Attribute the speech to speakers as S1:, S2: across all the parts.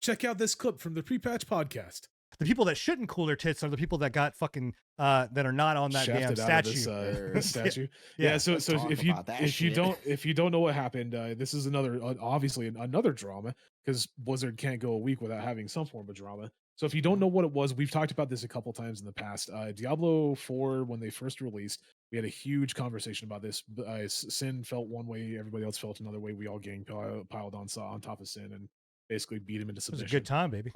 S1: check out this clip from the pre-patch podcast.
S2: The people that shouldn't cool their tits are the people that got fucking that are not on that
S1: Shafted
S2: damn
S1: out
S2: statue.
S1: of this statue.
S2: Yeah.
S1: So
S3: Let's
S1: so
S3: talk
S1: if you
S3: about that
S1: if you
S3: shit.
S1: don't know what happened, this is obviously another drama, because Blizzard can't go a week without having some form of drama. So if you don't know what it was, we've talked about this a couple times in the past. Diablo 4, when they first released, we had a huge conversation about this. Sin felt one way, everybody else felt another way. We all gang piled on top of Sin and basically beat him into
S2: It was
S1: submission.
S2: a good time, baby.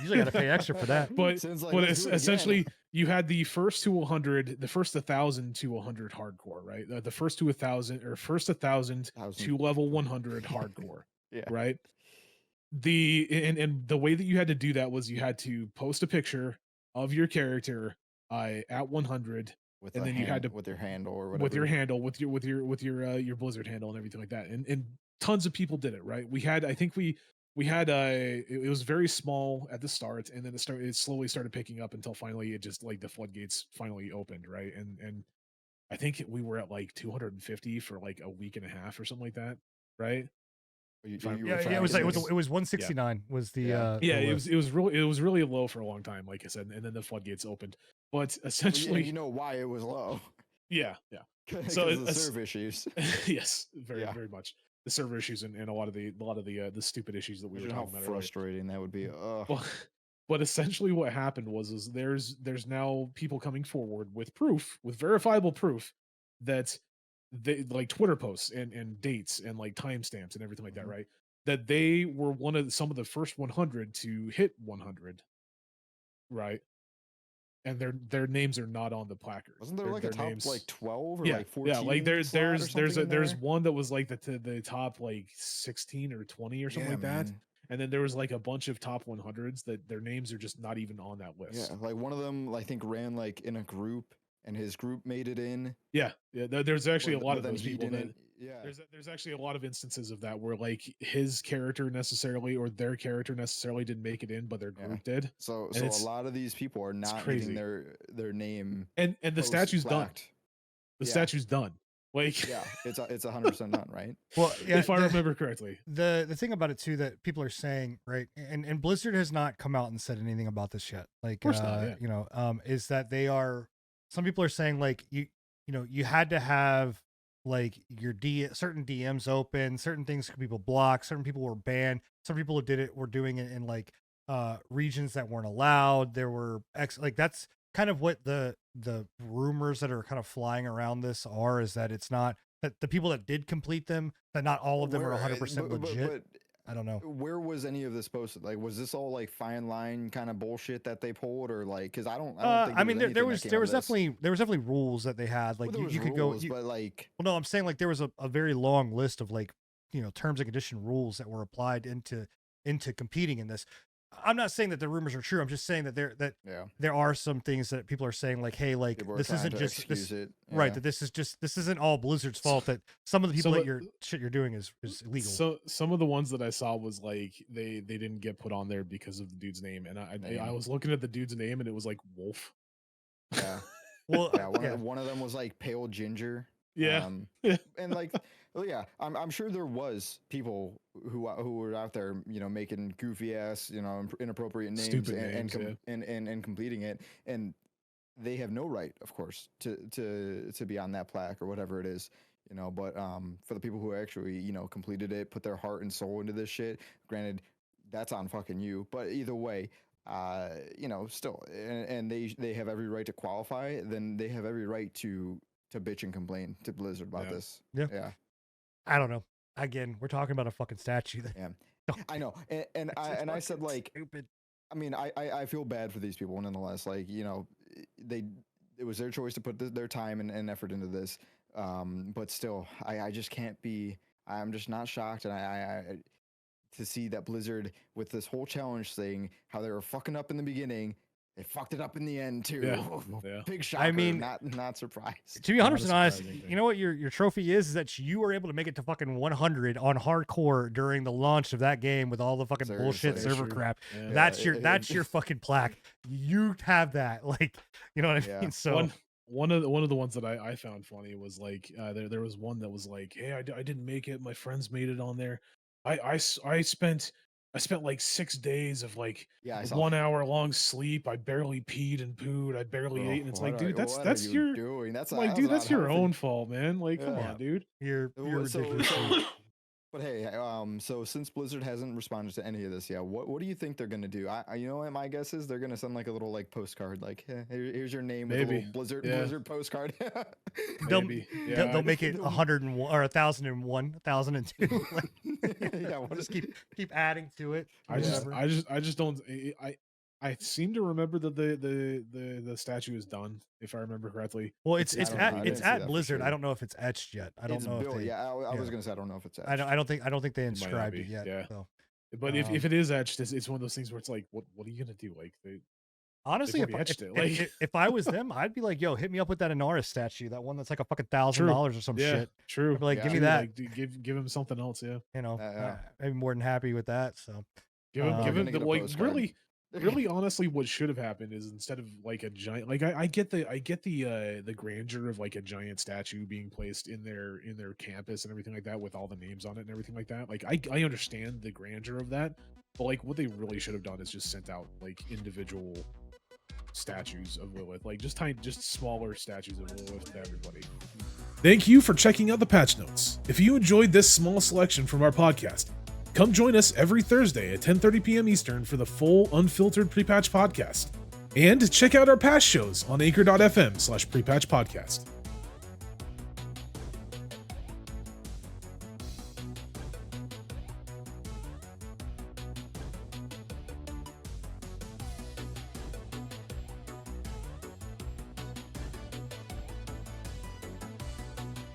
S2: Usually got to pay extra for that.
S1: But
S3: Sin's like,
S1: but
S3: "Let's do it
S1: essentially,
S3: again."
S1: you had the first to 100, the first 1,000 to 100 hardcore, right? The first to 1,000 or first 1,000 to level 100 hardcore,
S3: Yeah.
S1: right? And the way that you had to do that was you had to post a picture of your character at 100,
S3: With
S1: and
S3: a
S1: then you had to
S3: with your handle or whatever.
S1: with your handle, with your Blizzard handle and everything like that, and tons of people did it, right? We had, I think we had it was very small at the start, and then it slowly started picking up until finally it just, like, the floodgates finally opened, right? And I think we were at like 250 for like a week and a half or something like that, right?
S2: Yeah, it was like it was 169 was the
S1: it was really low for a long time, like I said, and then the floodgates opened. But essentially,
S3: you know why it was low.
S1: yeah.
S3: So the server issues.
S1: Yes, very much the server issues and a lot of the stupid issues that we were talking about.
S3: Frustrating that would be.
S1: But essentially what happened was there's now people coming forward with verifiable proof that they, like, Twitter posts and dates and like timestamps and everything like that, right? That they were some of the first 100 to hit 100, right? And their names are not on the placard.
S3: Wasn't there like a top like 12 or like 14?
S1: Yeah, like there's one that was like the top like 16 or 20 or something like that. And then there was like a bunch of top 100s that their names are just not even on that list.
S3: Yeah, like one of them I think ran like in a group and his group made it in.
S1: Yeah. There's actually a lot of those people that,
S3: yeah.
S1: There's actually a lot of instances of that where like his character necessarily or their character necessarily didn't make it in, but their group did.
S3: So a lot of these people are not getting their name.
S1: And the statue's done. The statue's done. Like,
S3: yeah, it's 100% done, right?
S2: Well, yeah,
S1: if I remember correctly.
S2: The thing about it too that people are saying, right, and Blizzard has not come out and said anything about this yet. Like,
S1: of course not, yeah.
S2: You know, is that they are. Some people are saying like you know you had to have like your certain DMs open, certain things people blocked, certain people were banned, some people who were doing it in like regions that weren't allowed. There were like that's kind of what the rumors that are kind of flying around this are, is that it's not that the people that did complete them, that not all of them are 100% legit. But I don't know.
S3: Where was any of this posted? Like, was this all like fine line kind of bullshit that they pulled, or like, because I don't think
S2: I mean, there was definitely rules that they had. Like, you could go,
S3: but like,
S2: well, no, I'm saying like there was a very long list of like, you know, terms and condition rules that were applied into competing in this. I'm not saying that the rumors are true. I'm just saying that there are some things that people are saying like, hey, like this isn't just this, right? That this isn't all Blizzard's fault. That some of the people that you're doing is illegal.
S1: So some of the ones that I saw was like they didn't get put on there because of the dude's name, and I was looking at the dude's name and it was like Wolf.
S3: Yeah.
S2: Well,
S3: one of them was like Pale Ginger.
S1: Yeah.
S3: And like, yeah, I'm sure there was people who were out there, you know, making goofy ass, you know, inappropriate names, and completing it, and they have no right, of course, to be on that plaque or whatever it is, you know. But for the people who actually, you know, completed it, put their heart and soul into this shit, granted, that's on fucking you. But either way, you know, still, and they have every right to qualify. Then they have every right to bitch and complain to Blizzard about this. Yeah.
S2: I don't know. Again, we're talking about a fucking statue.
S3: Yeah, I know. And I said, like, stupid. I mean, I feel bad for these people nonetheless. Like, you know, it was their choice to put their time and effort into this. But still, I just can't be. I'm just not shocked, and I to see that Blizzard with this whole challenge thing, how they were fucking up in the beginning. They fucked it up in the end too.
S1: Yeah.
S3: Big shocker.
S2: I mean,
S3: not surprised.
S2: To be 100% honest, you know what your trophy is that you were able to make it to fucking 100 on hardcore during the launch of that game with all the fucking bullshit server crap. Yeah. That's your fucking plaque. You have that, like, you know what I mean? So
S1: one of the ones that I found funny was like there was one that was like, hey, I didn't make it. My friends made it on there. I spent I spent like 6 days of like
S3: Yeah, I saw
S1: 1 hour long sleep. I barely peed and pooed. I barely
S3: Bro,
S1: ate, and it's
S3: what
S1: like, dude,
S3: what
S1: that's
S3: are you
S1: your
S3: doing? That's
S1: like,
S3: that's
S1: dude,
S3: not
S1: that's your
S3: healthy.
S1: own fault, man. Like, come
S3: Yeah.
S1: on, dude.
S2: You're
S3: So,
S2: ridiculous.
S3: but hey, so since Blizzard hasn't responded to any of this yet, what do you think they're gonna do? You know what my guess is, they're gonna send like a little like postcard, like, hey, here's your name with a
S1: Maybe.
S3: little Blizzard
S1: Yeah.
S3: Blizzard postcard.
S1: Maybe. Yeah.
S2: They'll make it 101 or 1001, 1002. Like,
S3: Yeah,
S2: we'll just keep adding to it.
S1: I just don't. I seem to remember that the statue is done, if I remember correctly.
S2: Well, it's
S3: I don't know. I didn't
S2: at
S3: see that for
S2: Blizzard. I
S3: sure.
S2: don't know if it's etched yet. I don't
S3: It's
S2: know
S3: built,
S2: if they.
S3: yeah, I was
S2: yeah.
S3: gonna say I don't know if it's etched.
S2: I don't think they
S1: It might not
S2: inscribed
S1: be,
S2: it yet.
S1: yeah.
S2: So.
S1: But if it is etched, it's one of those things where it's like, what are you gonna do? Like,
S2: Honestly, if I was them, I'd be like, yo, hit me up with that Inara statue, that one that's like a fucking $1,000 or some shit.
S1: True.
S2: I'd be like,
S3: Yeah.
S2: give me that.
S1: Like, give him something else. Yeah.
S2: You know,
S3: Yeah.
S2: I'd be more than happy with that. So
S1: Give him
S3: gonna get a
S1: like
S3: postcard.
S1: really honestly, what should have happened is instead of like a giant, like I get the grandeur of like a giant statue being placed in their campus and everything like that with all the names on it and everything like that. Like I understand the grandeur of that, but like what they really should have done is just sent out like individual statues of Lilith, like just smaller statues of Lilith to everybody. Thank you for checking out the patch notes. If you enjoyed this small selection from our podcast, come join us every Thursday at 10:30 p.m. Eastern for the full unfiltered pre-patch podcast. And check out our past shows on anchor.fm/prepatch podcast.